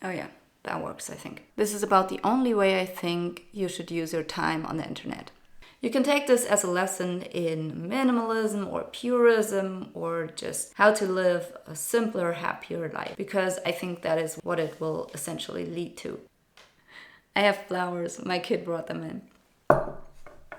Oh yeah, that works, I think. This is about the only way I think you should use your time on the internet. You can take this as a lesson in minimalism or purism or just how to live a simpler, happier life, because I think that is what it will essentially lead to. I have flowers. My kid brought them in.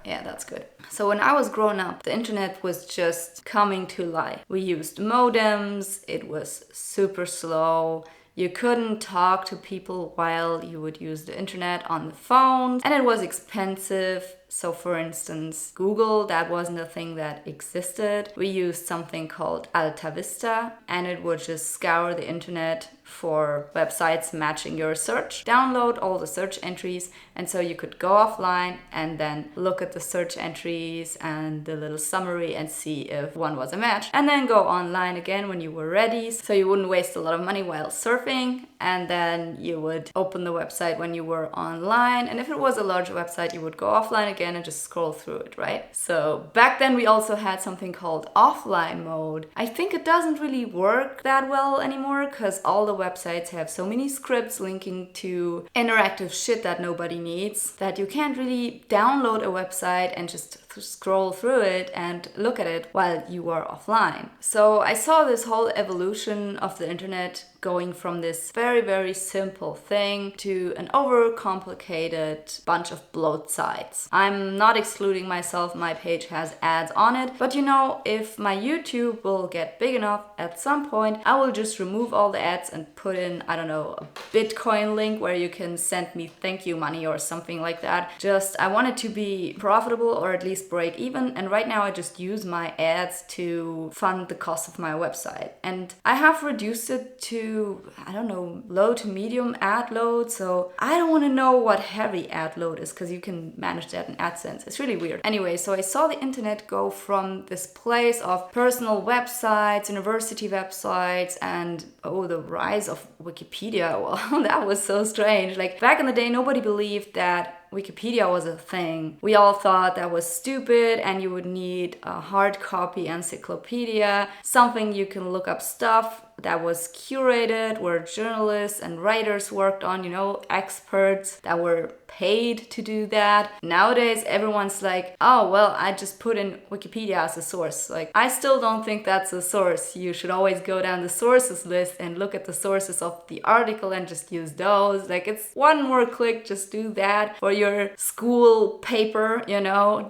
Yeah, that's good. So when I was growing up, the internet was just coming to life. We used modems. It was super slow. You couldn't talk to people while you would use the internet on the phone, and it was expensive. So for instance, Google, that wasn't a thing that existed. We used something called Alta Vista, and it would just scour the internet for websites matching your search, download all the search entries, and so you could go offline and then look at the search entries and the little summary and see if one was a match, and then go online again when you were ready, so you wouldn't waste a lot of money while surfing, and then you would open the website when you were online, and if it was a large website, you would go offline again and just scroll through it, right? So back then we also had something called offline mode. I think it doesn't really work that well anymore because all the websites have so many scripts linking to interactive shit that nobody needs that you can't really download a website and just scroll through it and look at it while you are offline. So I saw this whole evolution of the internet going from this very, very simple thing to an overcomplicated bunch of bloat sites. I'm not excluding myself, my page has ads on it, but you know, if my YouTube will get big enough at some point, I will just remove all the ads and put in, I don't know, a Bitcoin link where you can send me thank you money or something like that. I want it to be profitable or at least break even, and right now I just use my ads to fund the cost of my website. And I have reduced it to, I don't know, low to medium ad load, so I don't want to know what heavy ad load is because you can manage that in AdSense. It's really weird. Anyway, so I saw the internet go from this place of personal websites, university websites, and the rise of Wikipedia. Well, that was so strange. Like back in the day, nobody believed that Wikipedia was a thing. We all thought that was stupid and you would need a hard copy encyclopedia, something you can look up stuff that was curated, where journalists and writers worked on, experts that were paid to do that. Nowadays, everyone's like, oh, well, I just put in Wikipedia as a source. Like, I still don't think that's a source. You should always go down the sources list and look at the sources of the article and just use those. Like, it's one more click, just do that for your school paper,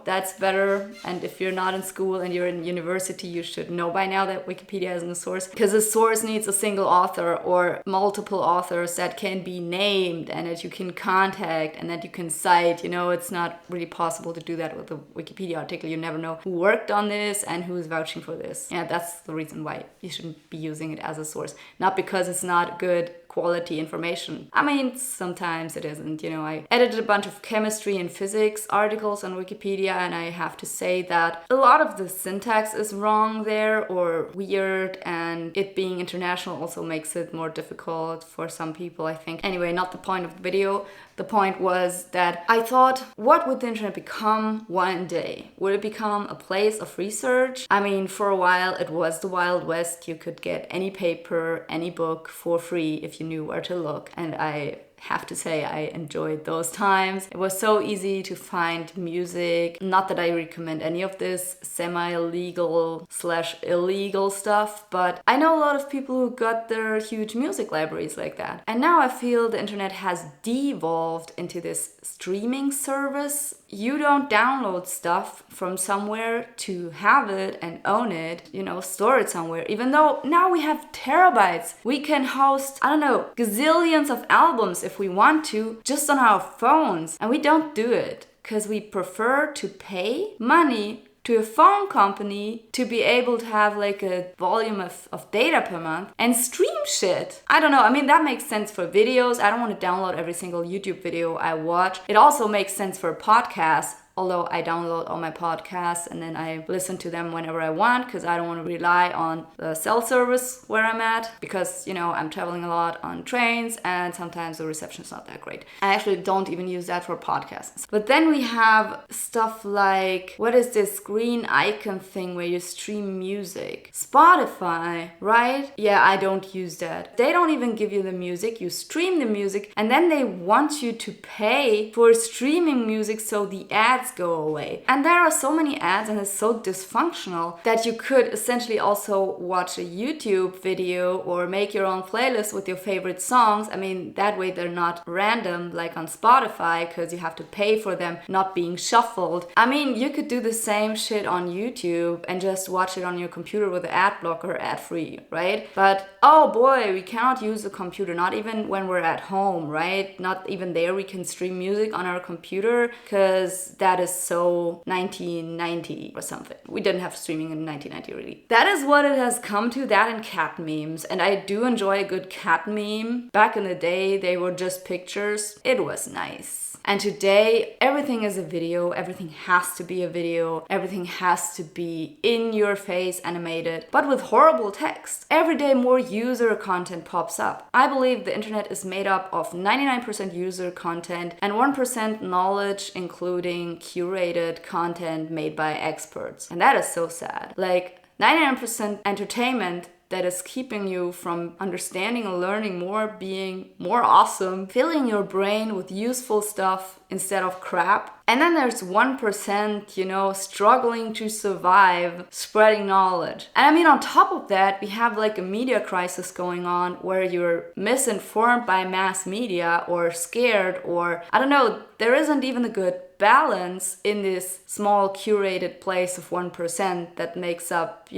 that's better. And if you're not in school and you're in university, you should know by now that Wikipedia isn't a source, because a source needs a single author or multiple authors that can be named and that you can contact and that you can cite. It's not really possible to do that with a Wikipedia article. You never know who worked on this and who is vouching for this. Yeah, that's the reason why you shouldn't be using it as a source. Not because it's not good quality information. I mean, sometimes it isn't. I edited a bunch of chemistry and physics articles on Wikipedia, and I have to say that a lot of the syntax is wrong there or weird, and it being international also makes it more difficult for some people, I think. Anyway, not the point of the video. The point was that I thought, what would the internet become one day? Would it become a place of research? I mean, for a while it was the Wild West. You could get any paper, any book for free if you knew where to look. And I have to say I enjoyed those times. It was so easy to find music. Not that I recommend any of this semi-legal / illegal stuff, but I know a lot of people who got their huge music libraries like that. And now I feel the internet has devolved into this streaming service. You don't download stuff from somewhere to have it and own it, store it somewhere. Even though now we have terabytes. We can host, gazillions of albums if we want to, just on our phones. And we don't do it because we prefer to pay money to a phone company to be able to have like a volume of data per month and stream shit. I don't know. I mean, that makes sense for videos. I don't want to download every single YouTube video I watch. It also makes sense for podcasts. although I download all my podcasts and then I listen to them whenever I want because I don't want to rely on the cell service where I'm at because, I'm traveling a lot on trains and sometimes the reception is not that great. I actually don't even use that for podcasts. But then we have stuff like, what is this green icon thing where you stream music? Spotify, right? Yeah, I don't use that. They don't even give you the music. You stream the music and then they want you to pay for streaming music so the ads go away. And there are so many ads and it's so dysfunctional that you could essentially also watch a YouTube video or make your own playlist with your favorite songs. I mean, that way they're not random like on Spotify because you have to pay for them not being shuffled. I mean, you could do the same shit on YouTube and just watch it on your computer with an ad blocker, ad free, right? But oh boy, we cannot use the computer, not even when we're at home, right? Not even there we can stream music on our computer because that is so 1990 or something. We didn't have streaming in 1990 really. That is what it has come to, that and cat memes. And I do enjoy a good cat meme. Back in the day, they were just pictures. It was nice. And today, everything is a video, everything has to be a video, everything has to be in your face animated, but with horrible text. Every day more user content pops up. I believe the internet is made up of 99% user content and 1% knowledge, including curated content made by experts. And that is so sad. Like 99% entertainment that is keeping you from understanding and learning more, being more awesome, filling your brain with useful stuff instead of crap. And then there's 1%, struggling to survive, spreading knowledge. And I mean, on top of that, we have like a media crisis going on where you're misinformed by mass media or scared or, I don't know, there isn't even a good balance in this small curated place of 1% that makes up,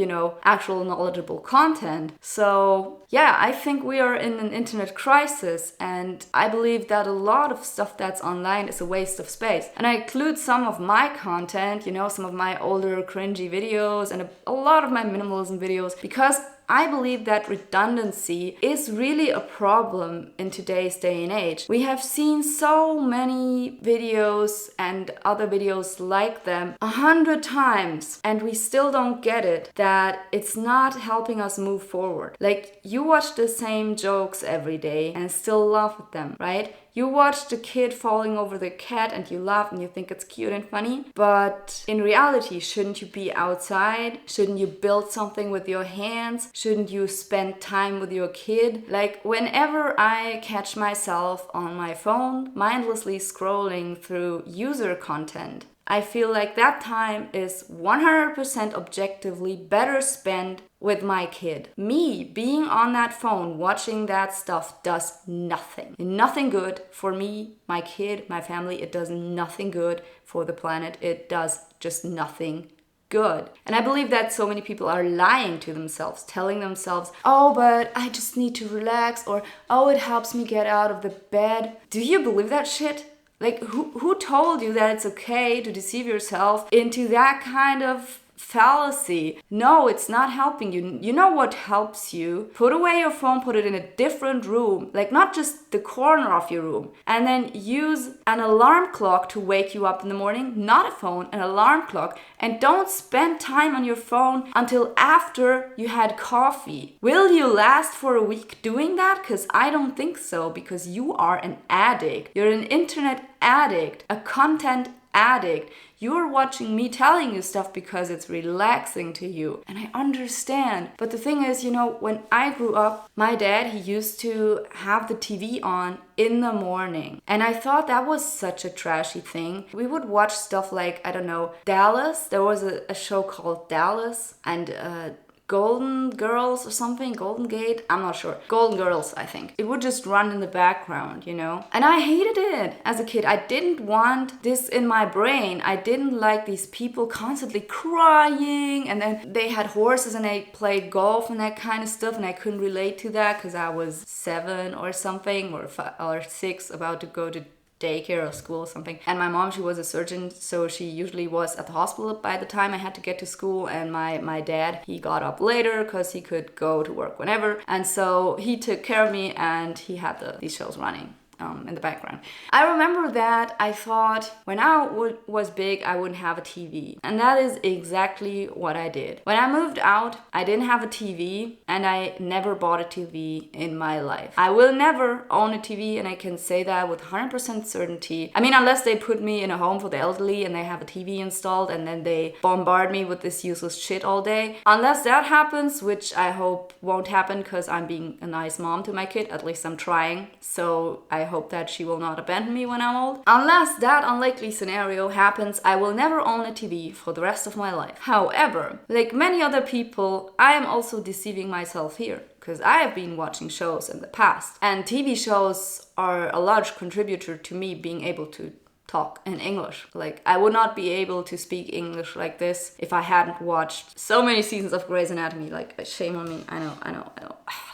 actual knowledgeable content. So yeah, I think we are in an internet crisis and I believe that a lot of stuff that's online is a waste of space. And I include some of my content, some of my older cringy videos and a lot of my minimalism videos because I believe that redundancy is really a problem in today's day and age. We have seen so many videos and other videos like them 100 times and we still don't get it, that it's not helping us move forward. Like, you watch the same jokes every day and still laugh at them, right? You watch the kid falling over the cat and you laugh and you think it's cute and funny. But in reality, shouldn't you be outside? Shouldn't you build something with your hands? Shouldn't you spend time with your kid? Like, whenever I catch myself on my phone, mindlessly scrolling through user content, I feel like that time is 100% objectively better spent with my kid. Me being on that phone, watching that stuff does nothing. Nothing good for me, my kid, my family. It does nothing good for the planet. It does just nothing good. And I believe that so many people are lying to themselves, telling themselves, oh, but I just need to relax, or oh, it helps me get out of the bed. Do you believe that shit? Like, who told you that it's okay to deceive yourself into that kind of fallacy? No, it's not helping you. You know what helps you? Put away your phone, put it in a different room, like not just the corner of your room, and then use an alarm clock to wake you up in the morning, not a phone, an alarm clock, and don't spend time on your phone until after you had coffee. Will you last for a week doing that? Because I don't think so, because you are an addict. You're an internet addict, a content addict. You're watching me telling you stuff because it's relaxing to you. And I understand. But the thing is, when I grew up, my dad, he used to have the TV on in the morning. And I thought that was such a trashy thing. We would watch stuff like, I don't know, Dallas. There was a show called Dallas and Golden Girls or something, Golden Gate, I'm not sure. Golden Girls, I think. It would just run in the background, And I hated it as a kid. I didn't want this in my brain. I didn't like these people constantly crying, and then they had horses and they played golf and that kind of stuff, and I couldn't relate to that because I was 7 or something, or 6, about to go to daycare or school or something. And my mom, she was a surgeon, so she usually was at the hospital by the time I had to get to school. And my dad, he got up later because he could go to work whenever, and so he took care of me and he had these shows running. in the background. I remember that I thought when I was big, I wouldn't have a TV. And that is exactly what I did. When I moved out, I didn't have a TV, and I never bought a TV in my life. I will never own a TV, and I can say that with 100% certainty. I mean, unless they put me in a home for the elderly and they have a TV installed and then they bombard me with this useless shit all day. Unless that happens, which I hope won't happen because I'm being a nice mom to my kid, at least I'm trying. So I hope that she will not abandon me when I'm old. Unless that unlikely scenario happens, I will never own a TV for the rest of my life. However, like many other people, I am also deceiving myself here, because I have been watching shows in the past, and TV shows are a large contributor to me being able to talk in English. Like, I would not be able to speak English like this if I hadn't watched so many seasons of Grey's Anatomy. Like, shame on me. I know.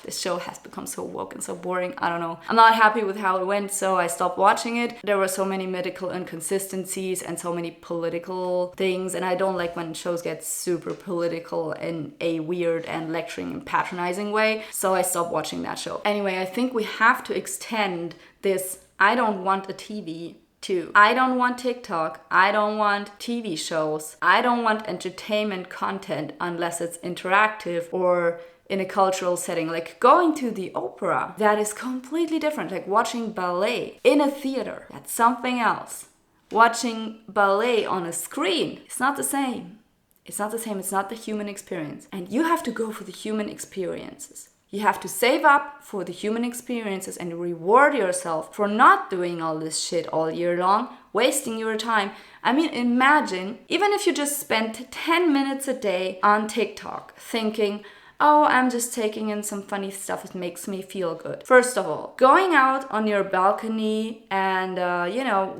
This show has become so woke and so boring. I don't know. I'm not happy with how it went, so I stopped watching it. There were so many medical inconsistencies and so many political things, and I don't like when shows get super political in a weird and lecturing and patronizing way, so I stopped watching that show. Anyway, I think we have to extend this I don't want a TV to I don't want TikTok, I don't want TV shows, I don't want entertainment content unless it's interactive or in a cultural setting. Like going to the opera, that is completely different. Like watching ballet in a theater, that's something else. Watching ballet on a screen, it's not the same. It's not the same, it's not the human experience. And you have to go for the human experiences. You have to save up for the human experiences and reward yourself for not doing all this shit all year long, wasting your time. I mean, imagine, even if you just spent 10 minutes a day on TikTok thinking, oh, I'm just taking in some funny stuff, it makes me feel good. First of all, going out on your balcony and,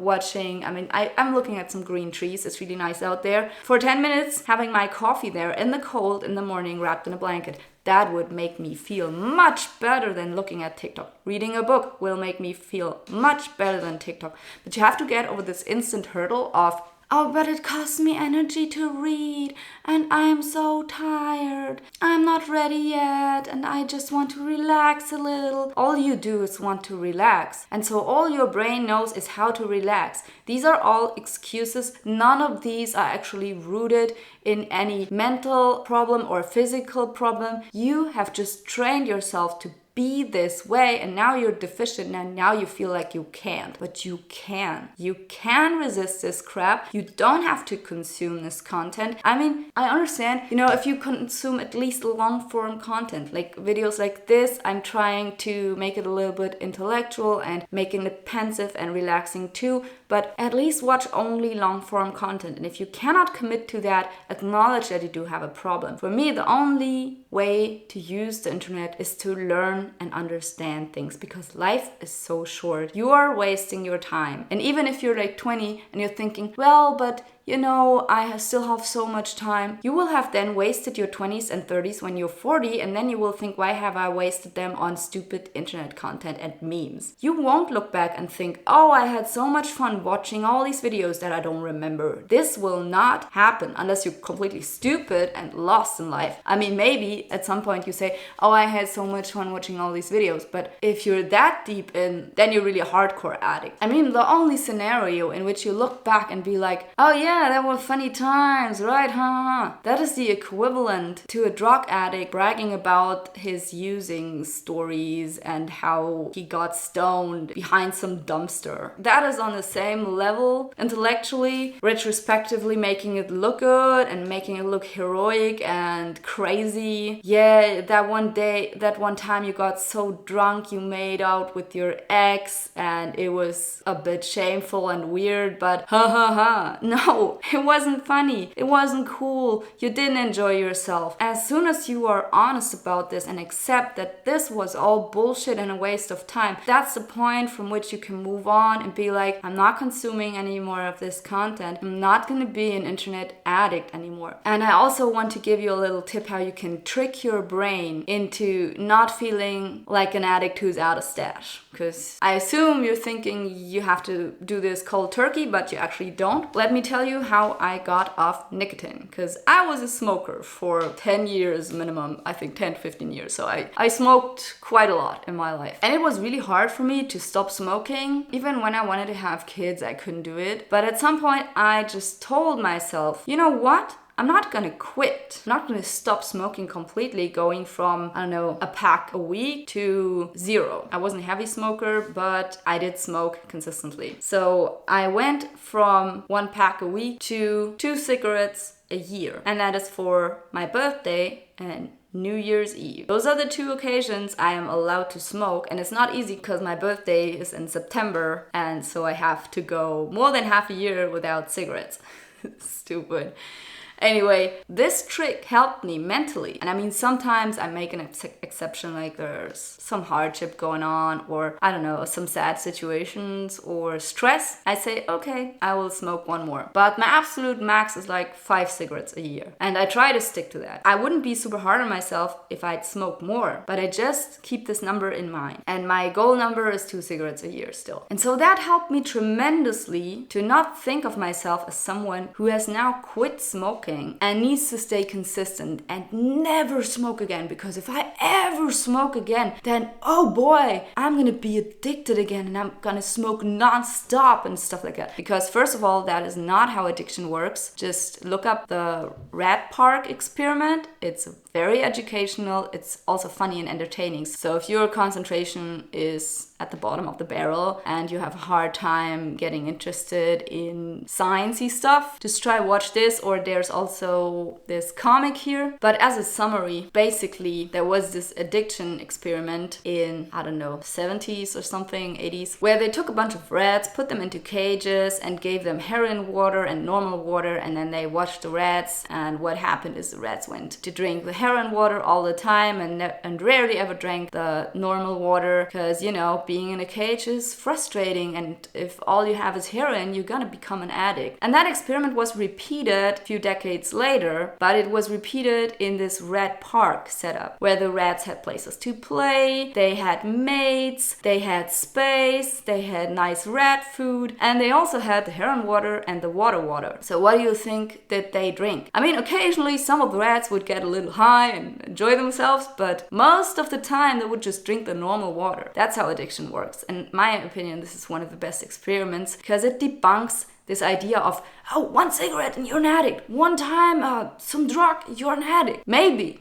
watching, I'm looking at some green trees, it's really nice out there. For 10 minutes, having my coffee there in the cold in the morning wrapped in a blanket. That would make me feel much better than looking at TikTok. Reading a book will make me feel much better than TikTok. But you have to get over this instant hurdle of, oh, but it costs me energy to read, and I'm so tired. I'm not ready yet, and I just want to relax a little. All you do is want to relax. And so all your brain knows is how to relax. These are all excuses. None of these are actually rooted in any mental problem or physical problem. You have just trained yourself to be this way, and now you're deficient and now you feel like you can't. But you can. You can resist this crap. You don't have to consume this content. I mean, I understand, if you consume at least long form content, like videos like this, I'm trying to make it a little bit intellectual and making it pensive and relaxing too, but at least watch only long form content. And if you cannot commit to that, acknowledge that you do have a problem. For me, the only way to use the internet is to learn and understand things, because life is so short. You are wasting your time. And even if you're like 20 and you're thinking, well, but I still have so much time. You will have then wasted your 20s and 30s when you're 40, and then you will think, why have I wasted them on stupid internet content and memes? You won't look back and think, oh, I had so much fun watching all these videos that I don't remember. This will not happen unless you're completely stupid and lost in life. I mean, maybe at some point you say, oh, I had so much fun watching all these videos. But if you're that deep in, then you're really a hardcore addict. I mean, the only scenario in which you look back and be like, oh yeah, that were funny times, right? That is the equivalent to a drug addict bragging about his using stories and how he got stoned behind some dumpster. That is on the same level intellectually, retrospectively making it look good and making it look heroic and crazy. Yeah, that one time you got so drunk you made out with your ex and it was a bit shameful and weird, but no, it wasn't funny. It wasn't cool. You didn't enjoy yourself. As soon as you are honest about this and accept that this was all bullshit and a waste of time, that's the point from which you can move on and be like, I'm not consuming any more of this content. I'm not going to be an internet addict anymore. And I also want to give you a little tip how you can trick your brain into not feeling like an addict who's out of stash. Because I assume you're thinking you have to do this cold turkey, but you actually don't. Let me tell you you how I got off nicotine, because I was a smoker for 10 years minimum, I think 10 to 15 years. So I smoked quite a lot in my life. And it was really hard for me to stop smoking. Even when I wanted to have kids, I couldn't do it. But at some point, I just told myself, you know what? I'm not gonna quit. I'm not gonna stop smoking completely, going from, I don't know, a pack a week to 0. I wasn't a heavy smoker, but I did smoke consistently. So I went from 1 pack a week to 2 cigarettes a year. And that is for my birthday and New Year's Eve. Those are the 2 occasions I am allowed to smoke, and it's not easy because my birthday is in September, and so I have to go more than half a year without cigarettes. Stupid. Anyway, this trick helped me mentally. And I mean, sometimes I make an exception, like there's some hardship going on, or I don't know, some sad situations or stress. I say, okay, I will smoke 1 more. But my absolute max is like 5 cigarettes a year. And I try to stick to that. I wouldn't be super hard on myself if I'd smoke more, but I just keep this number in mind. And my goal number is 2 cigarettes a year still. And so that helped me tremendously to not think of myself as someone who has now quit smoking and needs to stay consistent and never smoke again, because if I ever smoke again, then oh boy, I'm gonna be addicted again and I'm gonna smoke non-stop and stuff like that. Because first of all, that is not how addiction works. Just look up the Rat Park experiment. It's very educational. It's also funny and entertaining. So if your concentration is at the bottom of the barrel and you have a hard time getting interested in sciencey stuff, just try watch this. Or there's also this comic here. But as a summary, basically there was this addiction experiment in, I don't know, 70s or something, 80s, where they took a bunch of rats, put them into cages and gave them heroin water and normal water, and then they watched the rats, and what happened is the rats went to drink the heroin water all the time and rarely ever drank the normal water, because, you know, being in a cage is frustrating, and if all you have is heroin, you're gonna become an addict. And that experiment was repeated a few decades later, but it was repeated in this rat park setup where the rats had places to play, they had mates, they had space, they had nice rat food, and they also had the heroin water and the water. So what do you think that they drink? I mean, occasionally some of the rats would get a little high and enjoy themselves, but most of the time they would just drink the normal water. That's how addiction works. And in my opinion, this is one of the best experiments because it debunks this idea of, oh, 1 cigarette and you're an addict. 1 time, some drug, you're an addict. Maybe.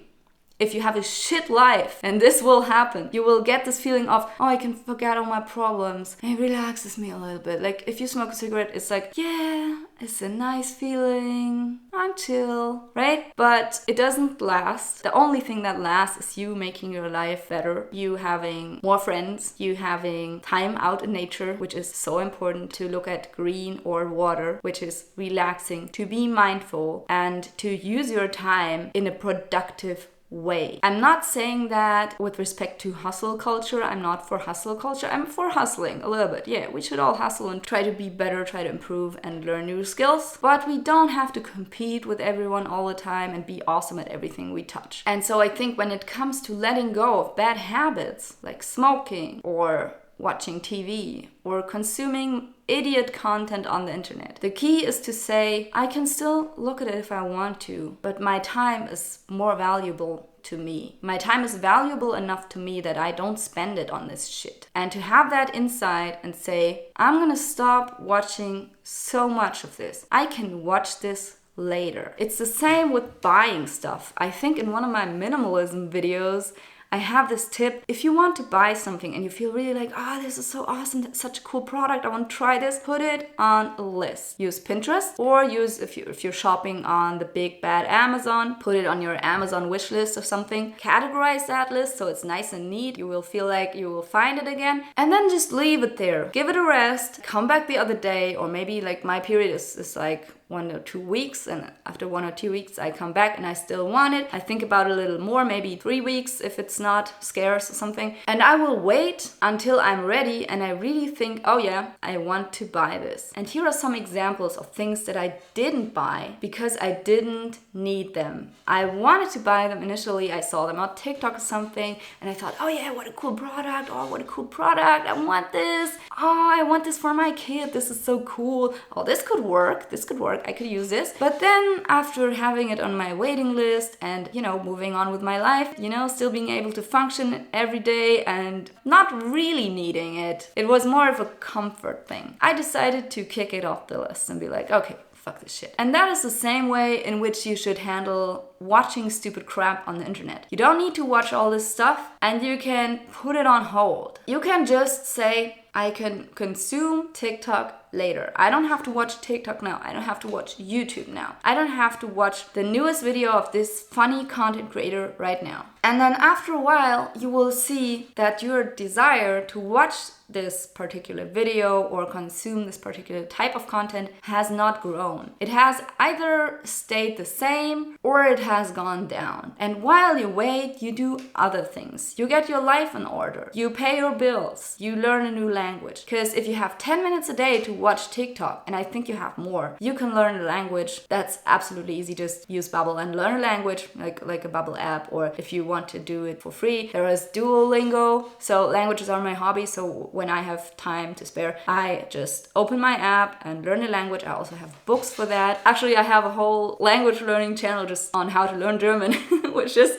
If you have a shit life, and this will happen, you will get this feeling of, oh, I can forget all my problems. And it relaxes me a little bit. Like, if you smoke a cigarette, it's like, yeah, it's a nice feeling. I'm chill, right? But it doesn't last. The only thing that lasts is you making your life better. You having more friends. You having time out in nature, which is so important, to look at green or water, which is relaxing, to be mindful, and to use your time in a productive way. I'm not saying that with respect to hustle culture. I'm not for hustle culture. I'm for hustling a little bit. Yeah, we should all hustle and try to be better, try to improve and learn new skills. But we don't have to compete with everyone all the time and be awesome at everything we touch. And so I think when it comes to letting go of bad habits like smoking or watching TV or consuming idiot content on the internet, the key is to say, I can still look at it if I want to, but my time is more valuable to me. My time is valuable enough to me that I don't spend it on this shit. And to have that insight and say, I'm gonna stop watching so much of this. I can watch this later. It's the same with buying stuff. I think in one of my minimalism videos, I have this tip. If you want to buy something and you feel really like, this is so awesome, that's such a cool product, I want to try this, put it on a list. Use Pinterest, or use, if you're shopping on the big bad Amazon, put it on your Amazon wish list or something. Categorize that list so it's nice and neat. You will feel like you will find it again. And then just leave it there. Give it a rest. Come back the other day, or maybe like my period is like 1 or 2 weeks, and after 1 or 2 weeks I come back and I still want it. I think about it a little more, maybe 3 weeks if it's not scarce or something, and I will wait until I'm ready and I really think, oh yeah, I want to buy this. And here are some examples of things that I didn't buy because I didn't need them. I wanted to buy them initially. I saw them on TikTok or something and I thought, oh yeah, what a cool product, I want this. oh, I want this for my kid. This is so cool. Oh, this could work. I could use this. But then after having it on my waiting list and, moving on with my life, still being able to function every day and not really needing it, it was more of a comfort thing. I decided to kick it off the list and be like, okay, fuck this shit. And that is the same way in which you should handle watching stupid crap on the internet. You don't need to watch all this stuff, and you can put it on hold. You can just say, I can consume TikTok later. I don't have to watch TikTok now. I don't have to watch YouTube now. I don't have to watch the newest video of this funny content creator right now. And then after a while, you will see that your desire to watch this particular video or consume this particular type of content has not grown. It has either stayed the same or it has gone down. And while you wait, you do other things. You get your life in order. You pay your bills. You learn a new language. Because if you have 10 minutes a day to watch TikTok, and I think you have more, you can learn a language. That's absolutely easy. Just use Babbel and learn a language, like a Babbel app, or if you want to do it for free, there is Duolingo. So languages are my hobby. So when I have time to spare, I just open my app and learn a language. I also have books for that. Actually, I have a whole language learning channel just on how to learn German, which is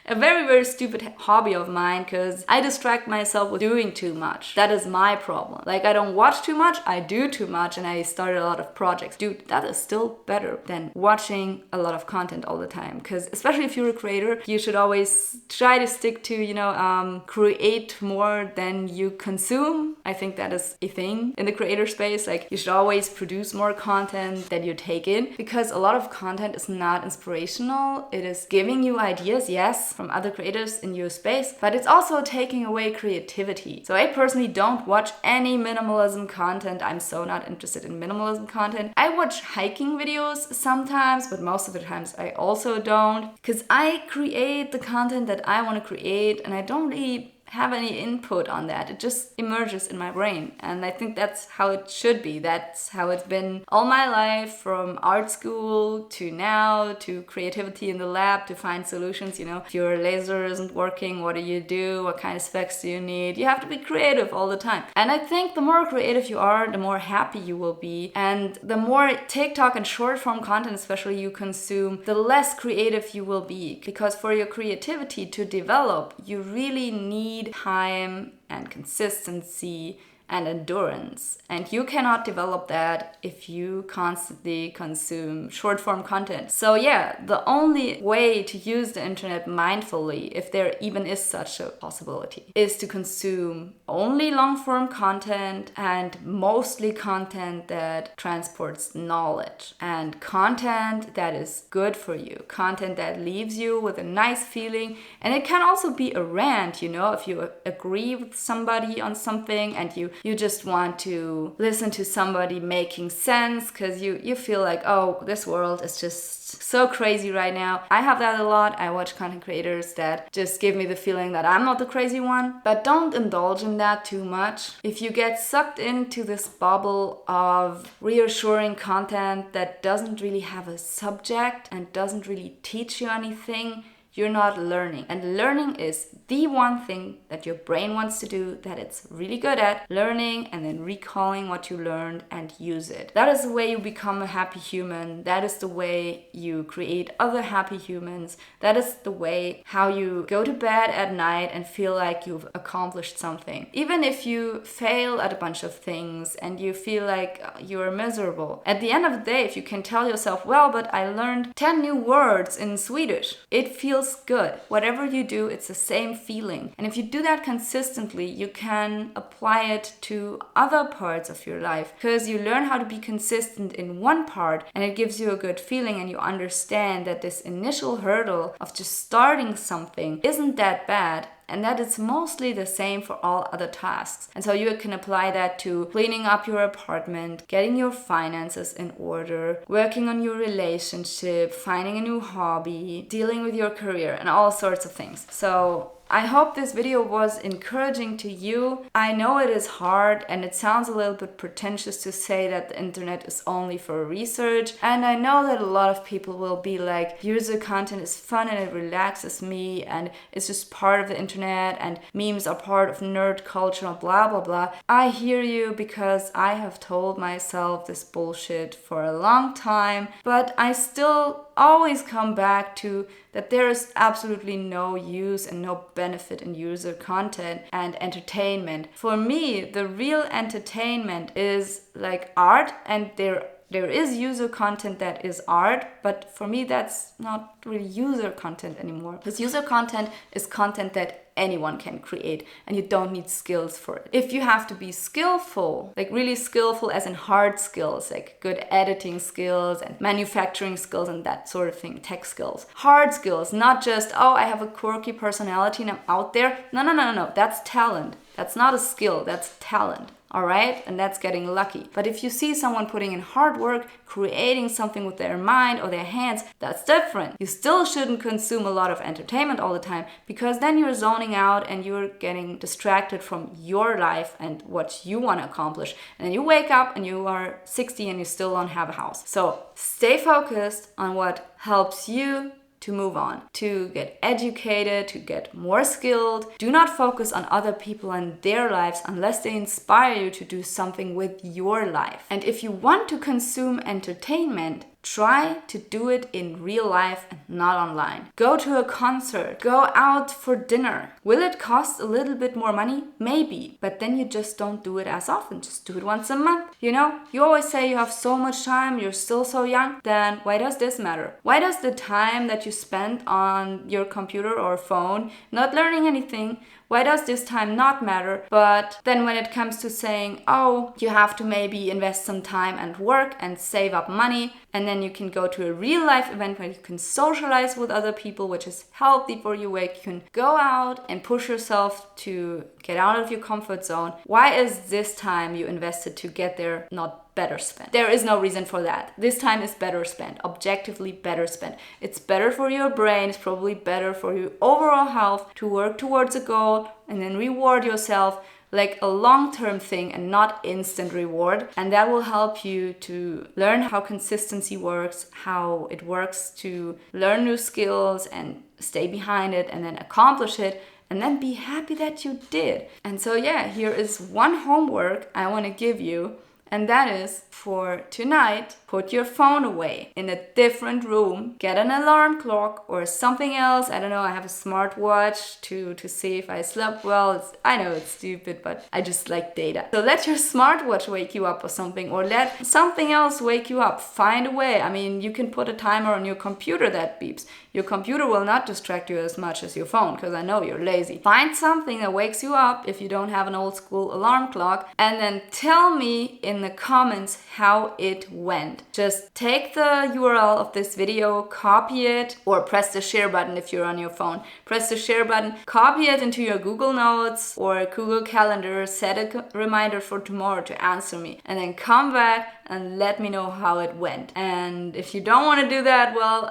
a very, very stupid hobby of mine because I distract myself with doing too much. That is my problem. Like, I don't watch too much, I do too much, and I start a lot of projects. Dude, that is still better than watching a lot of content all the time. Because especially if you're a creator, you should always try to stick to, create more than you consume. I think that is a thing in the creator space. Like, you should always produce more content that you take in, because a lot of content is not inspirational. It is giving you ideas, yes, from other creators in your space, but it's also taking away creativity. So I personally don't watch any minimalism content. I'm so not interested in minimalism content. I watch hiking videos sometimes, but most of the times I also don't, because I create the content that I want to create and I don't really have any input on that. It just emerges in my brain. And I think that's how it should be. That's how it's been all my life, from art school to now, to creativity in the lab, to find solutions. If your laser isn't working, what do you do? What kind of specs do you need? You have to be creative all the time. And I think the more creative you are, the more happy you will be. And the more TikTok and short form content especially you consume, the less creative you will be. Because for your creativity to develop, you really need time and consistency and endurance. And you cannot develop that if you constantly consume short form content. So yeah, the only way to use the internet mindfully, if there even is such a possibility, is to consume only long form content and mostly content that transports knowledge and content that is good for you, content that leaves you with a nice feeling. And it can also be a rant, if you agree with somebody on something and you just want to listen to somebody making sense because you feel like, oh, this world is just so crazy right now. I have that a lot. I watch content creators that just give me the feeling that I'm not the crazy one. But don't indulge in that too much. If you get sucked into this bubble of reassuring content that doesn't really have a subject and doesn't really teach you anything, you're not learning. And learning is the one thing that your brain wants to do, that it's really good at, learning and then recalling what you learned and use it. That is the way you become a happy human. That is the way you create other happy humans. That is the way how you go to bed at night and feel like you've accomplished something. Even if you fail at a bunch of things and you feel like you're miserable, at the end of the day, if you can tell yourself, well, but I learned 10 new words in Swedish, it feels good. Whatever you do, it's the same feeling. And if you do that consistently, you can apply it to other parts of your life, because you learn how to be consistent in one part and it gives you a good feeling, and you understand that this initial hurdle of just starting something isn't that bad, and that it's mostly the same for all other tasks. And so you can apply that to cleaning up your apartment, getting your finances in order, working on your relationship, finding a new hobby, dealing with your career, and all sorts of things. So I hope this video was encouraging to you. I know it is hard and it sounds a little bit pretentious to say that the internet is only for research. And I know that a lot of people will be like, user content is fun and it relaxes me and it's just part of the internet and memes are part of nerd culture and blah blah blah. I hear you because I have told myself this bullshit for a long time, but I still always come back to that there is absolutely no use and no benefit in user content and entertainment. For me, the real entertainment is like art, and there is user content that is art, but for me that's not really user content anymore. Because user content is content that anyone can create and you don't need skills for it. If you have to be skillful, like really skillful as in hard skills, like good editing skills and manufacturing skills and that sort of thing, tech skills. Hard skills, not just, oh, I have a quirky personality and I'm out there. No, that's talent. That's not a skill, that's talent. All right, and that's getting lucky. But if you see someone putting in hard work, creating something with their mind or their hands, that's different. You still shouldn't consume a lot of entertainment all the time, because then you're zoning out and you're getting distracted from your life and what you want to accomplish. And then you wake up and you are 60 and you still don't have a house. So stay focused on what helps you to move on, to get educated, to get more skilled. Do not focus on other people and their lives unless they inspire you to do something with your life. And if you want to consume entertainment, try to do it in real life and not online. Go to a concert, go out for dinner. Will it cost a little bit more money? Maybe, but then you just don't do it as often. Just do it once a month. You know, you always say you have so much time, you're still so young. Then why does this matter? Why does the time that you spend on your computer or phone not learning anything, why does this time not matter? But then when it comes to saying, oh, you have to maybe invest some time and work and save up money, and then you can go to a real life event where you can socialize with other people, which is healthy for you, where you can go out and push yourself to get out of your comfort zone. Why is this time you invested to get there not better spent? There is no reason for that. This time is better spent, objectively better spent. It's better for your brain, it's probably better for your overall health to work towards a goal and then reward yourself, like a long-term thing and not instant reward. And that will help you to learn how consistency works, how it works to learn new skills and stay behind it and then accomplish it and then be happy that you did. And so yeah, here is one homework I want to give you. And that is, for tonight, put your phone away in a different room, get an alarm clock or something else. I don't know, I have a smartwatch to see if I slept well. I know it's stupid, but I just like data. So let your smartwatch wake you up or something, or let something else wake you up. Find a way. I mean, you can put a timer on your computer that beeps. Your computer will not distract you as much as your phone, because I know you're lazy. Find something that wakes you up if you don't have an old school alarm clock, and then tell me in the comments how it went. Just take the URL of this video, copy it, or press the share button if you're on your phone. Press the share button, copy it into your Google Notes or Google Calendar, set a reminder for tomorrow to answer me, and then come back and let me know how it went. And if you don't want to do that, well,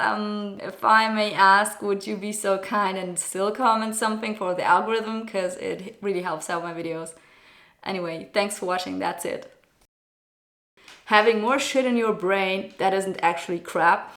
if I may ask, would you be so kind and still comment something for the algorithm, because it really helps out my videos. Anyway, thanks for watching, that's it. Having more shit in your brain that isn't actually crap